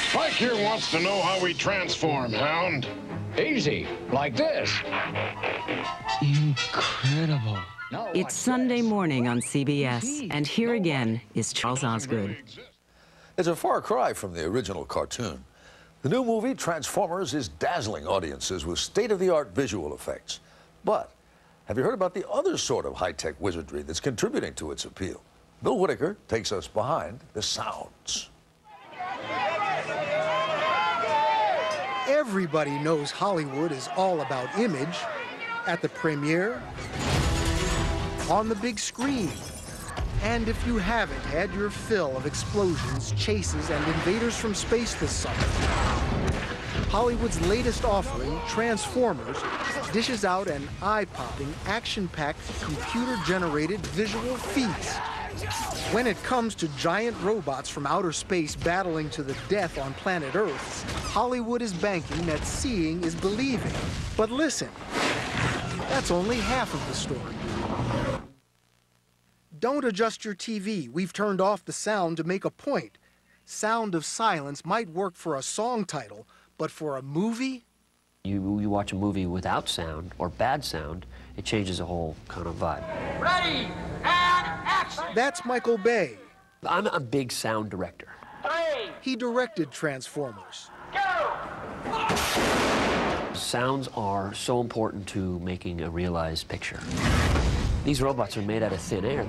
Spike here wants to know how we transform, Hound. Easy, like this. Incredible. It's Sunday morning on CBS, and here again is Charles Osgood. It's a far cry from the original cartoon. The new movie, Transformers, is dazzling audiences with state-of-the-art visual effects. But have you heard about the other sort of high-tech wizardry that's contributing to its appeal? Bill Whitaker takes us behind the sounds. Everybody knows Hollywood is all about image. At the premiere, on the big screen. And if you haven't had your fill of explosions, chases, and invaders from space this summer, Hollywood's latest offering, Transformers, dishes out an eye-popping, action-packed, computer-generated visual feast. When it comes to giant robots from outer space battling to the death on planet Earth, Hollywood is banking that seeing is believing. But listen, that's only half of the story. Don't adjust your TV. We've turned off the sound to make a point. Sound of Silence might work for a song title, but for a movie? You watch a movie without sound or bad sound, it changes the whole kind of vibe. Ready, and action! That's Michael Bay. I'm a big sound director. 3, He directed Transformers. go! Sounds are so important to making a realized picture. These robots are made out of thin air.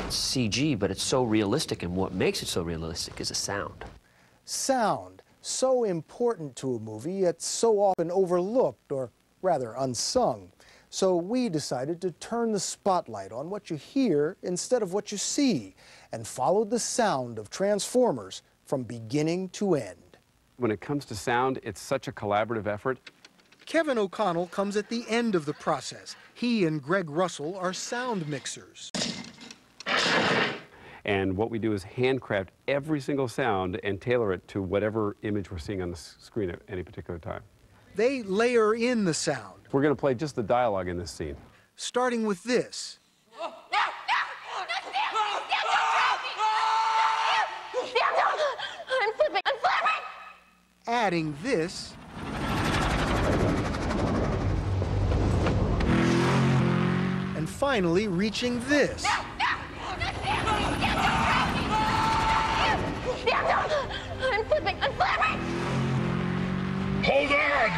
It's CG, but it's so realistic, and what makes it so realistic is the sound. Sound, so important to a movie, yet so often overlooked, or rather unsung. So we decided to turn the spotlight on what you hear instead of what you see, and followed the sound of Transformers from beginning to end. When it comes to sound, it's such a collaborative effort. Kevin O'Connell comes at the end of the process. He and Greg Russell are sound mixers. And what we do is handcraft every single sound and tailor it to whatever image we're seeing on the screen at any particular time. They layer in the sound, We're going to play just the dialogue in this scene. starting with this. I'm flipping! Adding this. And finally reaching this. I'm flipping! I'm flipping! Hold on!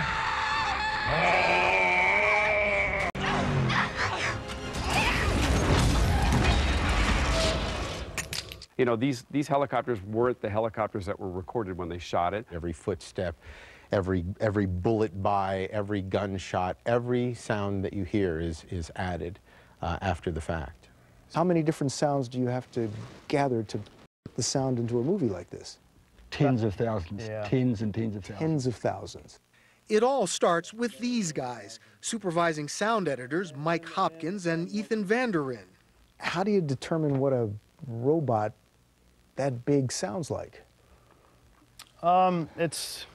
You know, these helicopters weren't the helicopters that were recorded when they shot it. Every footstep, every bullet by, every gunshot, every sound that you hear is added after the fact. How many different sounds do you have to gather to put the sound into a movie like this? Tens of thousands. Yeah. Tens and tens of thousands. Tens of thousands. It all starts with these guys, supervising sound editors Mike Hopkins and Ethan Vanderin. How do you determine what a robot that big sounds like? It's,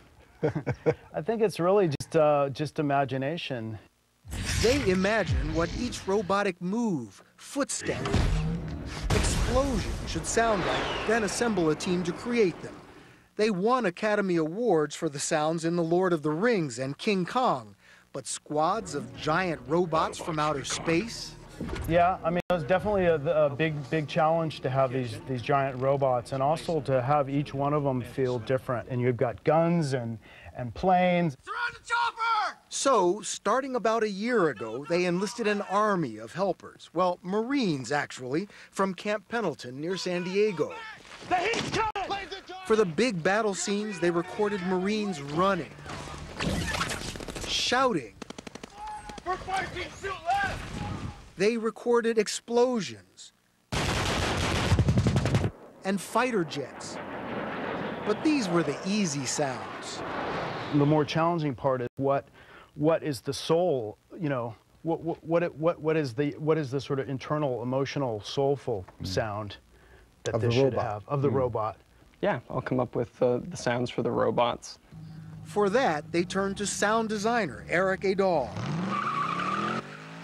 I think it's really just imagination. They imagine what each robotic move, footstep, explosion should sound like, then assemble a team to create them. They won Academy Awards for the sounds in The Lord of the Rings and King Kong, but squads of giant robots from outer space? Yeah, I mean, it was definitely a big challenge to have these giant robots, and also to have each one of them feel different. And you've got guns and planes. Surround the chopper! So, starting about a year ago, they enlisted an army of helpers. Well, Marines, actually, from Camp Pendleton near San Diego. The heat's coming! For the big battle scenes, they recorded Marines running, shouting. We're fighting, shoot left! They recorded explosions and fighter jets. But these were the easy sounds. The more challenging part is what is the soul, you know, what is the sort of internal, emotional, soulful sound that this should have, of the robot. Yeah, I'll come up with the sounds for the robots. For that, they turned to sound designer Eric Adal.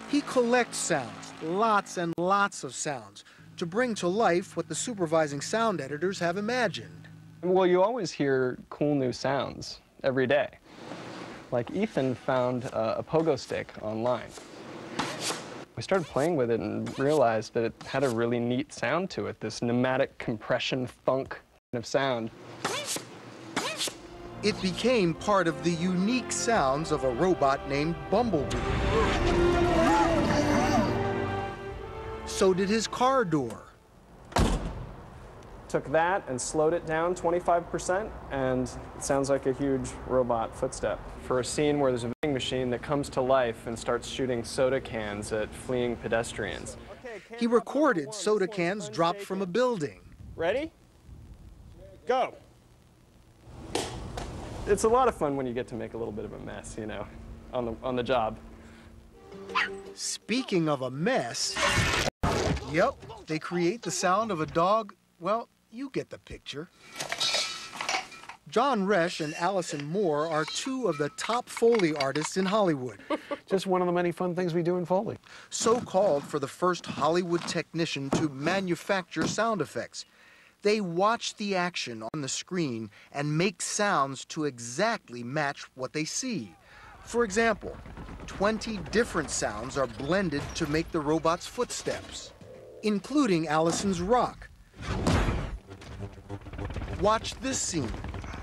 He collects sounds, lots and lots of sounds, to bring to life what the supervising sound editors have imagined. Well, you always hear cool new sounds every day. Like Ethan found a pogo stick online. We started playing with it and realized that it had a really neat sound to it, this pneumatic compression thunk kind of sound. It became part of the unique sounds of a robot named Bumblebee. So did his car door. Took that and slowed it down 25%, and it sounds like a huge robot footstep. For a scene where there's a vending machine that comes to life and starts shooting soda cans at fleeing pedestrians. He recorded soda cans dropped from a building. Ready? Go. It's a lot of fun when you get to make a little bit of a mess, you know, on the job. Speaking of a mess, yep, they create the sound of a dog. Well, you get the picture. John Resch and Allison Moore are two of the top Foley artists in Hollywood. Just one of the many fun things we do in Foley. So called for the first Hollywood technician to manufacture sound effects. They watch the action on the screen and make sounds to exactly match what they see. For example, 20 different sounds are blended to make the robot's footsteps, including Allison's rock. Watch this scene.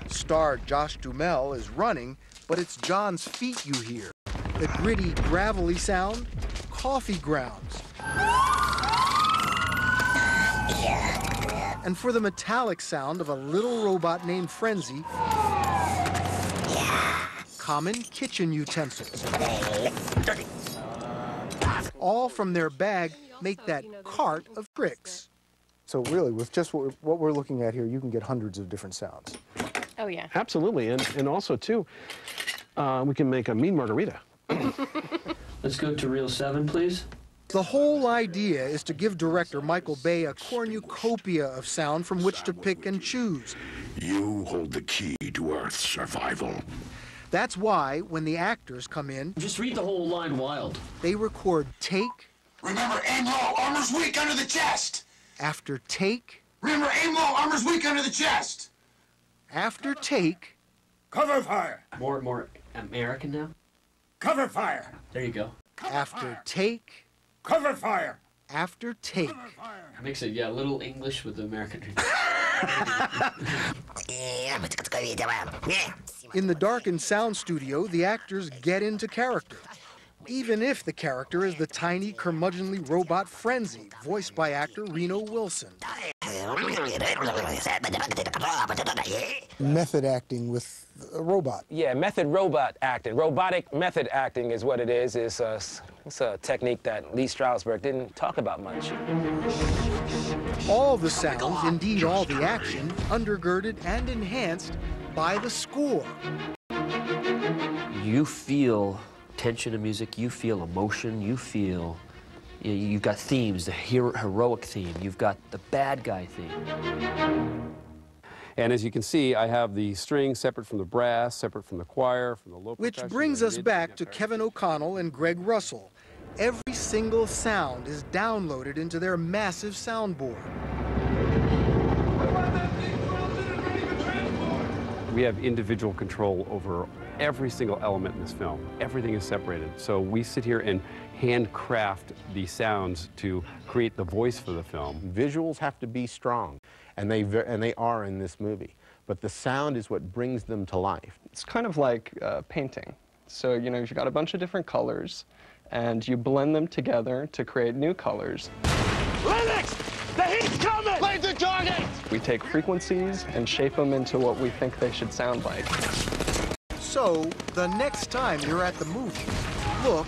Star Josh Duhamel is running, but it's John's feet you hear. The gritty, gravelly sound, coffee grounds. And for the metallic sound of a little robot named Frenzy, common kitchen utensils. All from their bag make that cart of tricks. So really, with just what we're looking at here, you can get hundreds of different sounds. Oh, yeah. Absolutely, and also, too, we can make a mean margarita. Let's go to reel 7, please. The whole idea is to give director Michael Bay a cornucopia of sound from which to pick and choose. You hold the key to Earth's survival. That's why, when the actors come in... Just read the whole line wild. They record take... Remember, aim low, armor's weak under the chest! After take... Remember, aim low, armor's weak under the chest! After take... Cover fire! More American now? Cover fire! There you go. After take... Cover fire! After take... Makes it, yeah, a little English with the American. In the darkened sound studio, the actors get into character. Even if the character is the tiny, curmudgeonly robot Frenzy, voiced by actor Reno Wilson. Method acting with a robot. Yeah, method robot acting. Robotic method acting is what it is. It's a technique that Lee Strasberg didn't talk about much. All the sounds, indeed all the action, undergirded and enhanced by the score. You feel tension in music, you feel emotion, you feel, you've got themes, the heroic theme, you've got the bad guy theme. And as you can see, I have the strings separate from the brass, separate from the choir, from the low Which percussion, brings the us mid, back to Kevin O'Connell and Greg Russell. Every single sound is downloaded into their massive soundboard. We have individual control over every single element in this film. Everything is separated. So we sit here and handcraft the sounds to create the voice for the film. Visuals have to be strong, and they are in this movie. But the sound is what brings them to life. It's kind of like painting. So, you know, you've got a bunch of different colors, and you blend them together to create new colors. Lennox! The heat's coming! Play the target! We take frequencies and shape them into what we think they should sound like. So, the next time you're at the movie, look...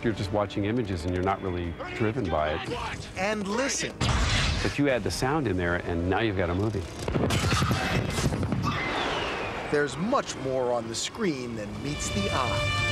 You're just watching images and you're not really driven by it. And listen. But you add the sound in there and now you've got a movie. There's much more on the screen than meets the eye.